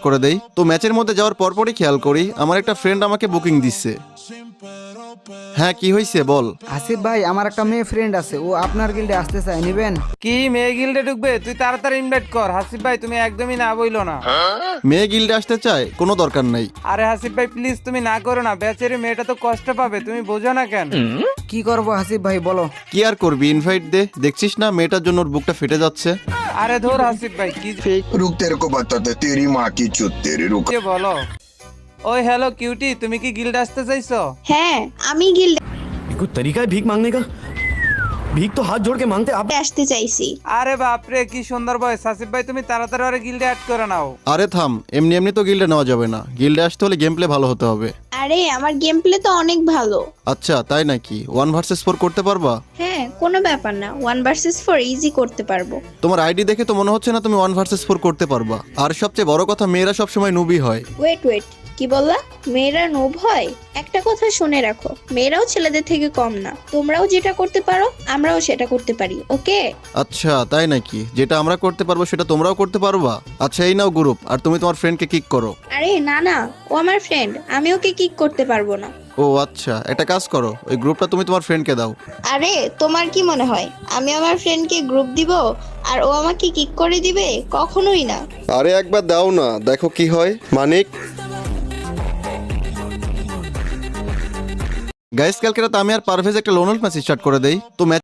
করে দেই। তো ম্যাচের মধ্যে যাওয়ার পরপরই খেয়াল করি আমার একটা ফ্রেন্ড আমাকে বুকিং দিচ্ছে। হ্যাঁ, কি হয়েছে বল। আসিফ ভাই, আমার একটা মেয়ে ফ্রেন্ড আছে, ও আপনার গিল্ডে আসতে চায়, নিবেন? কি মেয়ে গিল্ডে ঢুকবে? তুই তাড়াতাড়ি ইনভাইট কর। হাসিফ ভাই তুমি একদমই না বইলো না। মেয়ে গিল্ডে আসতে চায়? কোনো দরকার নাই। আরে হাসিফ ভাই প্লিজ তুমি না করো না, বেচারি মেয়েটা তো কষ্ট পাবে, তুমি বোঝো না কেন? কি করবো হাসিফ ভাই বলো। কি আর করবি, ইনভাইট দে। দেখছিস না মেয়েটার জন্য ওর বুকটা ফেটে যাচ্ছে। আরে ধর হাসিফ ভাই কি रुक तेरे को बताते तेरी माँ की चुत तेरी रुक যে বলো। ওই হ্যালো কিউটি, তুমি কি গিল্ডে আসতে চাইছো? হ্যাঁ, আমি গিল্ডে कोई तरीका है भीख मांगने का? भीख तो हाथ जोड़ के मांगते आप। আসতে চাইছি। আরে বাপরে কি সুন্দর বয়স। হাসিফ ভাই তুমি তাড়াতাড়ি ওরে গিল্ডে অ্যাড করে নাও। আরে থাম, এমনি এমনি তো গিল্ডে নেওয়া যাবে না। গিল্ডে আসতে হলে গেম প্লে ভালো হতে হবে। আরে আমার গেম প্লে তো অনেক ভালো। আচ্ছা তাই নাকি? 1 ভার্সেস 4 করতে পারবা? হ্যাঁ, কোনো ব্যাপার না, 1 ভার্সেস 4 ইজি করতে পারবো। তোমার আইডি দেখে তো মনে হচ্ছে না তুমি 1 ভার্সেস 4 করতে পারবা। আর সবচেয়ে বড় কথা, মেয়েরা সবসময় নুবি হয়। ওয়েট, কি বললা? মেয়েরা নোব হয়? একটা কথা শুনে রাখো, মেয়েরাও ছেলেদের থেকে কম না। তোমরাও যেটা করতে পারো আমরাও সেটা করতে পারি, ওকে? আচ্ছা তাই নাকি? যেটা আমরা করতে পারবো সেটা তোমরাও করতে পারবা? আচ্ছা এই নাও গ্রুপ, আর তুমি তোমার ফ্রেন্ডকে কিক করো। আরে না, ও আমার ফ্রেন্ড, আমি ওকে কিক করতে পারবো না। ও আচ্ছা, একটা কাজ করো, ওই গ্রুপটা তুমি তোমার ফ্রেন্ডকে দাও। আরে তোমার কি মনে হয় আমি আমার ফ্রেন্ডকে গ্রুপ দিব আর ও আমাকে কিক করে দিবে? কখনোই না। আরে একবার দাও না, দেখো কি হয়। মানিক গাইস, কালকে রাতে আমি আর পারভেজ একটা লোনাল ম্যাচ স্টার্ট করে দেই। তো ম্যাচ